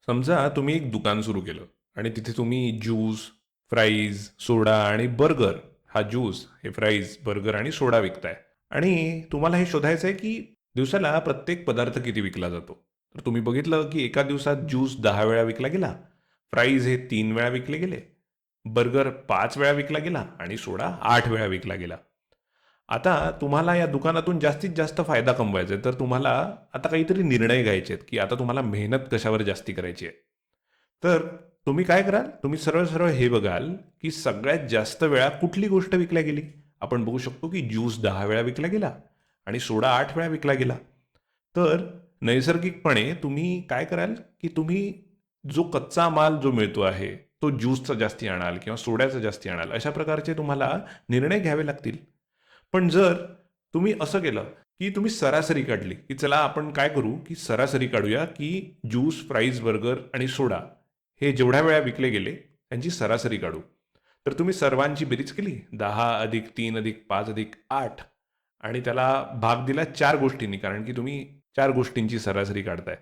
समजा तुम्ही एक दुकान सुरू केलं आणि तिथे तुम्ही ज्यूस, फ्राईज, सोडा आणि बर्गर हा ज्यूस, हे फ्राईज, बर्गर आणि सोडा विकताय. आणि तुम्हाला हे शोधायचं आहे की दिवसाला प्रत्येक पदार्थ किती विकला जातो. तर तुम्ही बघितलं की एका दिवसात ज्यूस 10 वेळा विकला गेला, फ्राईज हे 3 वेळा विकले गेले, बर्गर 5 वेळा विकला गेला आणि सोडा 8 वेळा विकला गेला. आता तुम्हाला या दुकानातून जास्तीत जास्त फायदा कमवायचा आहे, तर तुम्हाला आता काहीतरी निर्णय घ्यायचे आहेत की आता तुम्हाला मेहनत कशावर जास्ती करायची आहे. तर तुम्ही काय कराल? तुम्ही सरळ सरळ हे बघाल की सगळ्यात जास्त वेळा कुठली गोष्ट विकल्या गेली. आपण बघू शकतो की ज्यूस 10 वेळा विकला गेला आणि सोडा 8 वेळा विकला गेला. तर नैसर्गिकपणे तुम्ही काय कराल की तुम्ही जो कच्चा माल जो मिळतो आहे तो ज्यूसचा जास्ती आणाल किंवा सोड्याचा जास्ती आणाल. अशा प्रकारचे तुम्हाला निर्णय घ्यावे लागतील. पण जर तुम्ही असं केलं की तुम्ही सरासरी काढली की चला आपण काय करू की सरासरी काढूया की ज्यूस, फ्राईज, बर्गर आणि सोडा हे जेवढ्या वेळा विकले गेले त्यांची सरासरी काढू. तर तुम्ही सर्वांची बेरीज केली 10+3+5+8 आणि त्याला भाग दिला 4 गोष्टींनी, कारण की तुम्ही 4 गोष्टींची सरासरी काढताय.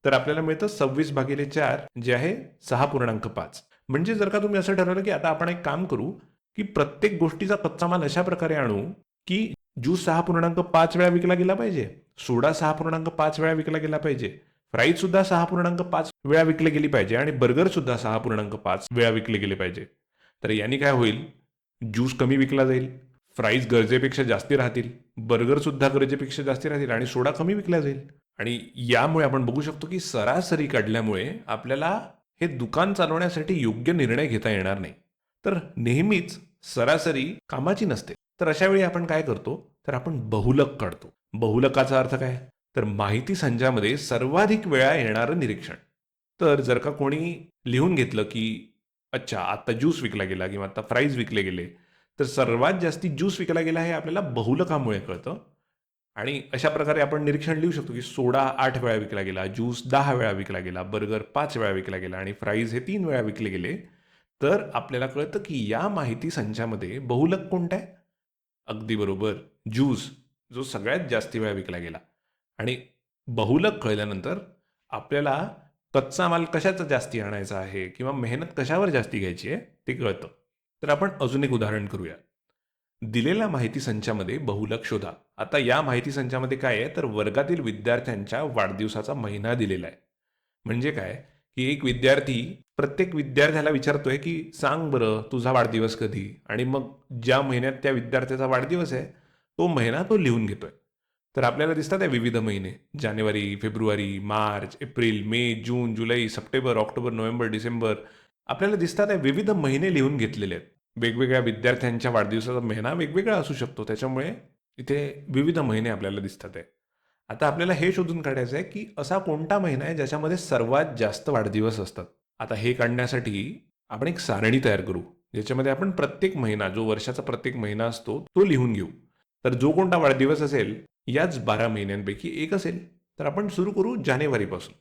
तर आपल्याला मिळतं 26/4 जे आहे 6.5. म्हणजे जर का तुम्ही असं ठरवलं की आता आपण एक काम करू की प्रत्येक गोष्टीचा कच्चा माल अशा प्रकारे आणू की ज्यूस 6.5 वेळा विकला गेला पाहिजे, सोडा 6.5 वेळा विकला गेला पाहिजे, फ्राईज सुद्धा 6.5 वेळा विकली गेली पाहिजे आणि बर्गर सुद्धा 6.5 वेळा विकले गेले पाहिजे. तर यांनी काय होईल, ज्यूस कमी विकला जाईल, फ्राईज गरजेपेक्षा जास्ती राहतील, बर्गर सुद्धा गरजेपेक्षा जास्ती राहतील आणि सोडा कमी विकला जाईल. आणि यामुळे आपण बघू शकतो की सरासरी काढल्यामुळे आपल्याला हे दुकान चालवण्यासाठी योग्य निर्णय घेता येणार नाही. तर नेहमीच सरासरी कामाची नसते. तर अशा वेळी आपण काय करतो, तर आपण बहुलक काढतो. बहुलकाचा अर्थ काय, तर माहिती संचामध्ये सर्वाधिक वेळा येणारं निरीक्षण. तर जर का कोणी लिहून घेतलं की अच्छा आता ज्यूस विकला गेला किंवा आता फ्राईज विकले गेले, तर सर्वात जास्ती ज्यूस विकला गेला हे आपल्याला बहुलकामुळे कळतं. आणि अशा प्रकारे आपण निरीक्षण लिहू शकतो की सोडा 8 वेळा विकला गेला, ज्यूस 10 वेळा विकला गेला, बर्गर 5 वेळा विकला गेला आणि फ्राईज हे 3 वेळा विकले गेले. तर आपल्याला कळतं की या माहिती संचामध्ये बहुलक कोणता आहे? अगदी बरोबर, ज्यूस, जो सगळ्यात जास्ती वेळा विकला गेला. आणि बहुलक कळल्यानंतर आपल्याला कच्चा माल कशाचा जास्ती आणायचा आहे किंवा मेहनत कशावर जास्ती घ्यायची आहे ते कळतं. तर आपण अजून एक उदाहरण करूया. दिलेल्या माहिती संचामध्ये बहुलक शोधा. आता या माहिती संचामध्ये काय आहे, तर वर्गातील विद्यार्थ्यांच्या वाढदिवसाचा महिना दिलेला आहे. म्हणजे काय, की एक विद्यार्थी प्रत्येक विद्यार्थ्याला विचारतोय की सांग बरं तुझा वाढदिवस कधी, आणि मग ज्या महिन्यात त्या विद्यार्थ्याचा वाढदिवस आहे तो महिना तो लिहून घेतोय. तर आपल्याला दिसतात आहे विविध महिने, जानेवारी, फेब्रुवारी, मार्च, एप्रिल, मे, जून, जुलै, सप्टेंबर, ऑक्टोबर, नोव्हेंबर, डिसेंबर. आपल्याला दिसतात आहे विविध महिने लिहून घेतलेले आहेत. वेगवेगळ्या विद्यार्थ्यांच्या वाढदिवसाचा महिना वेगवेगळा असू शकतो, त्याच्यामुळे इथे विविध महिने आपल्याला दिसतात आहे. आता आपल्याला हे शोधून काढायचं आहे की असा कोणता महिना आहे ज्याच्यामध्ये सर्वात जास्त वाढदिवस असतात. आता हे काढण्यासाठी आपण एक सारणी तयार करू, ज्याच्यामध्ये आपण प्रत्येक महिना, जो वर्षाचा प्रत्येक महिना असतो तो लिहून घेऊ. तर जो कोणता वाढदिवस असेल याच 12 महिन्यांपैकी एक असेल. तर आपण सुरू करू जानेवारीपासून.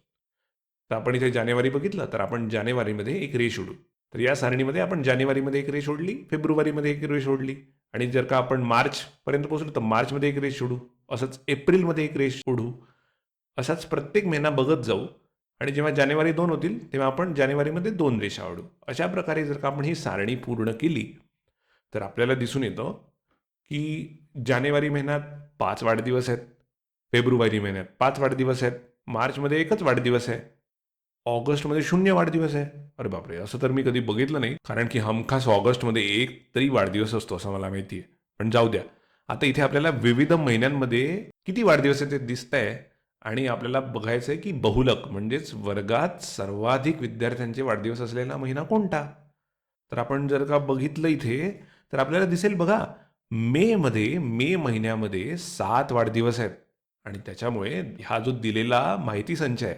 तर आपण इथे जानेवारी बघितलं, तर आपण जानेवारीमध्ये एक रेष ओढू. तर या सारणीमध्ये आपण जानेवारीमध्ये एक रेष ओढली, फेब्रुवारीमध्ये एक रेष ओढली, आणि जर का आपण मार्चपर्यंत पोहोचलो तर मार्चमध्ये एक रेष ओढू, असंच एप्रिलमध्ये एक रेष ओढू. असाच प्रत्येक महिना बघत जाऊ आणि जेव्हा जानेवारी 2 होतील तेव्हा आपण जानेवारीमध्ये 2 रेषा ओढू. अशा प्रकारे जर का आपण ही सारणी पूर्ण केली तर आपल्याला दिसून येतं की जानेवारी महिन्यात 5 वाढदिवस आहेत, फेब्रुवारी महिन्यात 5 वाढदिवस आहेत, मार्चमध्ये एकच वाढदिवस आहे, ऑगस्टमध्ये 0 वाढदिवस आहे. अरे बापरे, असं तर मी कधी बघितलं नाही, कारण की हमखास ऑगस्टमध्ये एक तरी वाढदिवस असतो असं मला माहिती आहे. पण जाऊ द्या. आता इथे आपल्याला विविध महिन्यांमध्ये किती वाढदिवस आहे ते दिसतंय आणि आपल्याला बघायचं आहे की बहुलक म्हणजेच वर्गात सर्वाधिक विद्यार्थ्यांचे वाढदिवस असलेला महिना कोणता. तर आपण जर का बघितलं इथे तर आपल्याला दिसेल बघा, मे महिन्यामध्ये 7 वाढदिवस आहेत आणि त्याच्यामुळे हा जो दिलेला माहिती संच आहे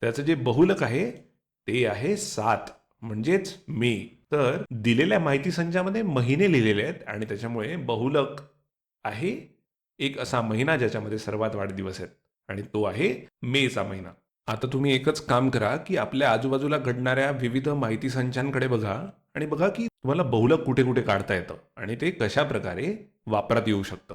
त्याचं जे बहुलक आहे ते आहे 7, म्हणजेच मे. तर दिलेल्या माहिती संचामध्ये महिने लिहिलेले आहेत आणि त्याच्यामुळे बहुलक आहे एक असा महिना ज्याच्यामध्ये सर्वात वाढदिवस आहेत आणि तो आहे मेचा महिना. आता तुम्ही एकच काम करा की आपल्या आजूबाजूला घडणाऱ्या विविध माहिती संचांकडे बघा आणि बघा की तुम्हाला बहुलक कुठे कुठे काढता येतं आणि ते कशा प्रकारे वापरात येऊ शकतं.